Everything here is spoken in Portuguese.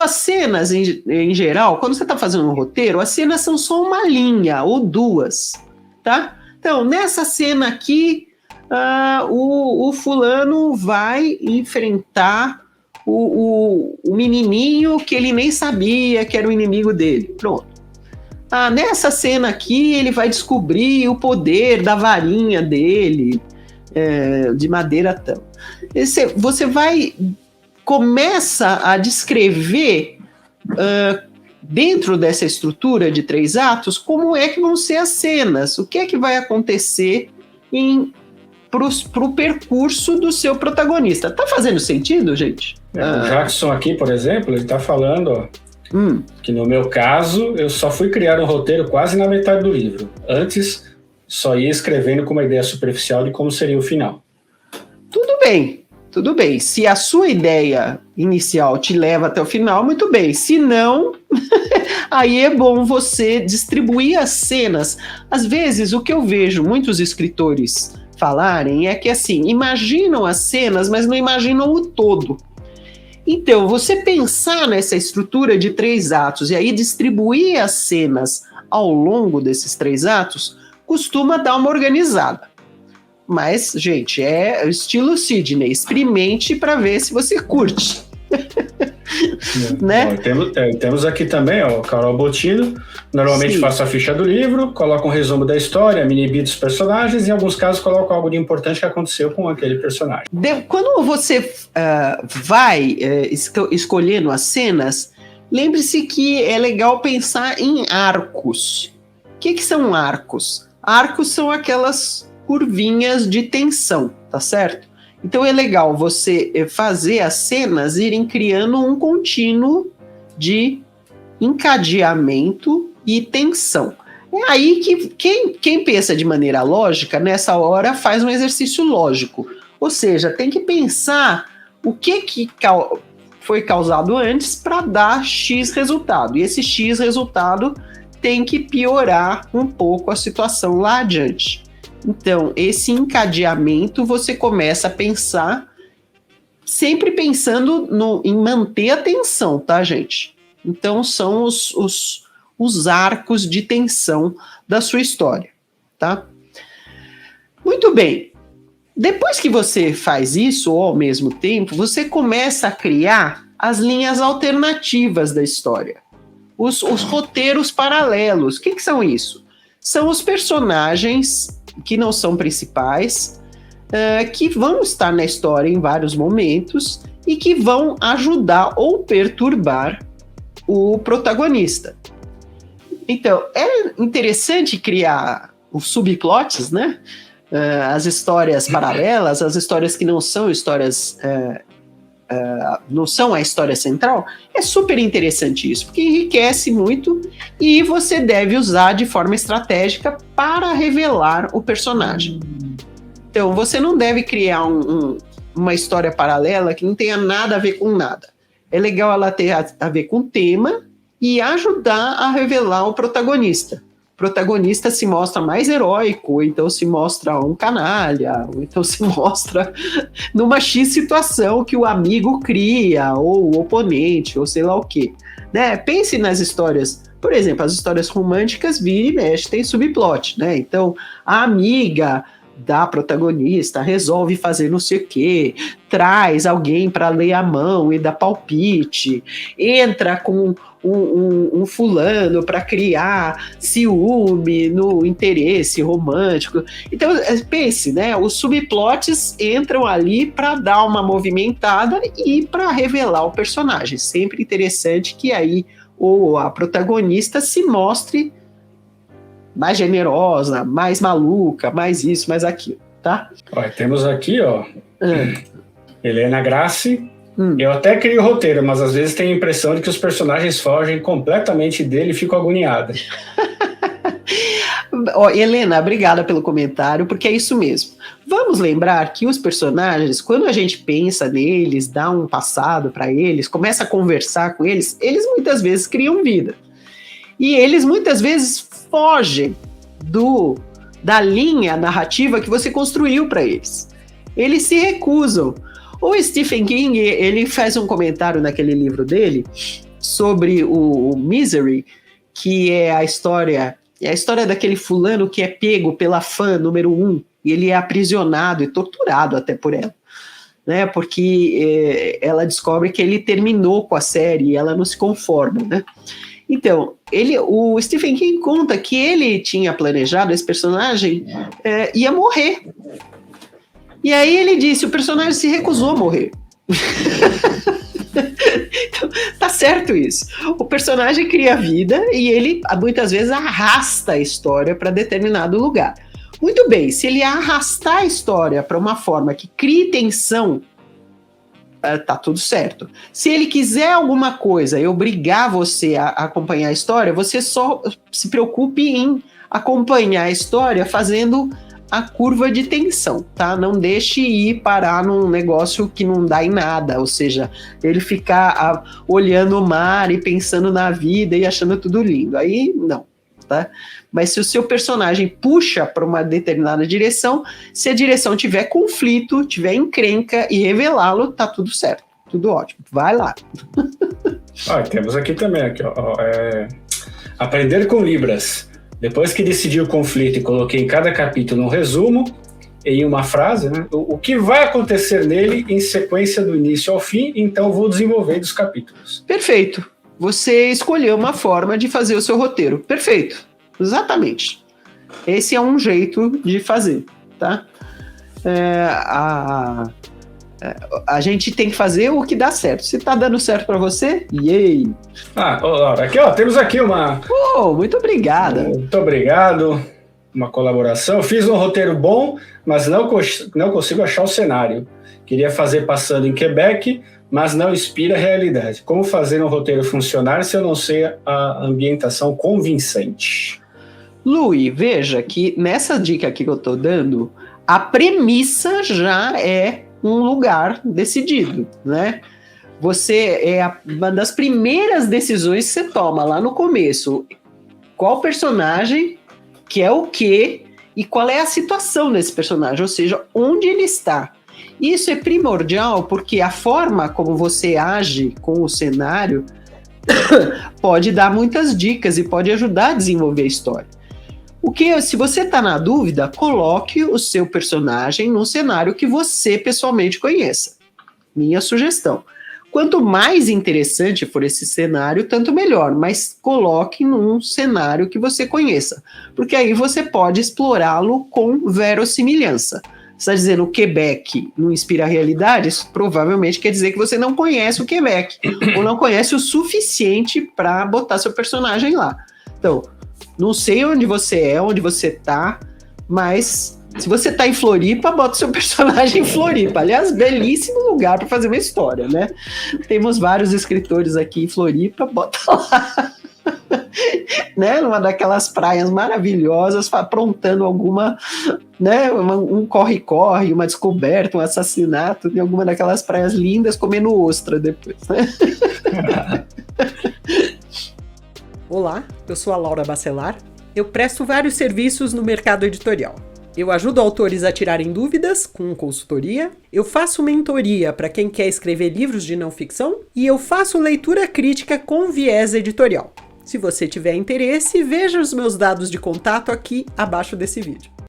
as cenas, em geral, quando você está fazendo um roteiro, as cenas são só uma linha ou duas, tá? Então, nessa cena aqui, o fulano vai enfrentar o menininho que ele nem sabia que era o inimigo dele. Pronto. Nessa cena aqui, ele vai descobrir o poder da varinha dele, de madeira tampa. Você começa a descrever, dentro dessa estrutura de 3 atos, como é que vão ser as cenas, o que é que vai acontecer para o percurso do seu protagonista. Tá fazendo sentido, gente? O Jackson aqui, por exemplo, ele tá falando que no meu caso, eu só fui criar um roteiro quase na metade do livro. Antes, só ia escrevendo com uma ideia superficial de como seria o final. Tudo bem. Se a sua ideia inicial te leva até o final, muito bem. Se não, aí é bom você distribuir as cenas. Às vezes, o que eu vejo muitos escritores falarem é que, assim, imaginam as cenas, mas não imaginam o todo. Então, você pensar nessa estrutura de 3 atos e aí distribuir as cenas ao longo desses 3 atos, costuma dar uma organizada. Mas, gente, é estilo Sidney. Experimente para ver se você curte. Né? Temos aqui também, Carol Bottino. Normalmente faço a ficha do livro, coloco um resumo da história, mini-bit dos personagens e, em alguns casos, coloco algo de importante que aconteceu com aquele personagem. Quando você vai escolhendo as cenas, lembre-se que é legal pensar em arcos. O que são arcos? Arcos são aquelas curvinhas de tensão, tá certo? Então é legal você fazer as cenas irem criando um contínuo de encadeamento e tensão. É aí que quem pensa de maneira lógica, nessa hora, faz um exercício lógico. Ou seja, tem que pensar o que foi causado antes para dar X resultado. E esse X resultado tem que piorar um pouco a situação lá adiante. Então, esse encadeamento você começa a pensar, sempre pensando em manter a tensão, tá, gente? Então, são os arcos de tensão da sua história, tá? Muito bem. Depois que você faz isso, ou ao mesmo tempo, você começa a criar as linhas alternativas da história. Os roteiros paralelos. O que são isso? São os personagens que não são principais, que vão estar na história em vários momentos e que vão ajudar ou perturbar o protagonista. Então, é interessante criar os subplots, né? As histórias paralelas, as histórias que não são histórias... não são a história central. É super interessante isso, porque enriquece muito e você deve usar de forma estratégica para revelar o personagem. Então, você não deve criar uma história paralela que não tenha nada a ver com nada. É legal ela ter a ver com o tema e ajudar a revelar o protagonista. O protagonista se mostra mais heróico, ou então se mostra um canalha, ou então se mostra numa X situação que o amigo cria, ou o oponente, ou sei lá o quê. Né? Pense nas histórias, por exemplo, as histórias românticas vira e mexe, tem subplot, né? Então, a amiga da protagonista resolve fazer não sei o quê, traz alguém para ler a mão e dar palpite, entra com um fulano para criar ciúme no interesse romântico. Então, pense, né? Os subplots entram ali para dar uma movimentada e para revelar o personagem. Sempre interessante que aí a protagonista se mostre mais generosa, mais maluca, mais isso, mais aquilo, tá? Temos aqui, Helena Grassi. Eu até crio o roteiro, mas às vezes tenho a impressão de que os personagens fogem completamente dele e fico agoniada. Helena, obrigada pelo comentário, porque é isso mesmo. Vamos lembrar que os personagens, quando a gente pensa neles, dá um passado para eles, começa a conversar com eles, eles muitas vezes criam vida. E eles muitas vezes fogem da linha narrativa que você construiu para eles. Eles se recusam. O Stephen King, ele faz um comentário naquele livro dele sobre o Misery, que é a história daquele fulano que é pego pela fã número 1, e ele é aprisionado e torturado até por ela, né? Porque ela descobre que ele terminou com a série e ela não se conforma, né? Então, o Stephen King conta que ele tinha planejado, esse personagem ia morrer. E aí ele disse, o personagem se recusou a morrer. Então, tá certo isso. O personagem cria vida e ele muitas vezes arrasta a história para determinado lugar. Muito bem, se ele arrastar a história para uma forma que crie tensão, tá tudo certo. Se ele quiser alguma coisa e obrigar você a acompanhar a história, você só se preocupe em acompanhar a história fazendo a curva de tensão, tá? Não deixe ir parar num negócio que não dá em nada, ou seja, ele ficar olhando o mar e pensando na vida e achando tudo lindo. Aí, não, tá? Mas se o seu personagem puxa para uma determinada direção, se a direção tiver conflito, tiver encrenca e revelá-lo, tá tudo certo, tudo ótimo. Vai lá. Temos aqui também, aprender com Libras. Depois que decidi o conflito e coloquei em cada capítulo um resumo, em uma frase, né, o que vai acontecer nele em sequência do início ao fim, então vou desenvolvendo os capítulos. Perfeito. Você escolheu uma forma de fazer o seu roteiro. Perfeito. Exatamente. Esse é um jeito de fazer, tá? A gente tem que fazer o que dá certo. Se tá dando certo para você, yay! Laura, temos aqui uma... muito obrigada. Muito obrigado. Uma colaboração. Fiz um roteiro bom, mas não consigo achar o cenário. Queria fazer passando em Quebec, mas não inspira a realidade. Como fazer um roteiro funcionar se eu não sei a ambientação convincente? Luí, veja que nessa dica aqui que eu tô dando, a premissa já é um lugar decidido, né? Uma das primeiras decisões que você toma lá no começo. Qual personagem, que é o quê, e qual é a situação desse personagem, ou seja, onde ele está. Isso é primordial porque a forma como você age com o cenário pode dar muitas dicas e pode ajudar a desenvolver a história. Se você está na dúvida, coloque o seu personagem num cenário que você pessoalmente conheça. Minha sugestão. Quanto mais interessante for esse cenário, tanto melhor, mas coloque num cenário que você conheça, porque aí você pode explorá-lo com verossimilhança. Você está dizendo o Quebec não inspira a realidade? Isso provavelmente quer dizer que você não conhece o Quebec, ou não conhece o suficiente para botar seu personagem lá. Então, não sei onde você tá, mas se você tá em Floripa, bota seu personagem em Floripa. Aliás, belíssimo lugar para fazer uma história, né? Temos vários escritores aqui em Floripa, bota lá. Né? Numa daquelas praias maravilhosas, aprontando alguma, né? Um corre-corre, uma descoberta, um assassinato em alguma daquelas praias lindas, comendo ostra depois, né? Olá, eu sou a Laura Bacelar. Eu presto vários serviços no mercado editorial. Eu ajudo autores a tirarem dúvidas com consultoria, eu faço mentoria para quem quer escrever livros de não ficção e eu faço leitura crítica com viés editorial. Se você tiver interesse, veja os meus dados de contato aqui abaixo desse vídeo.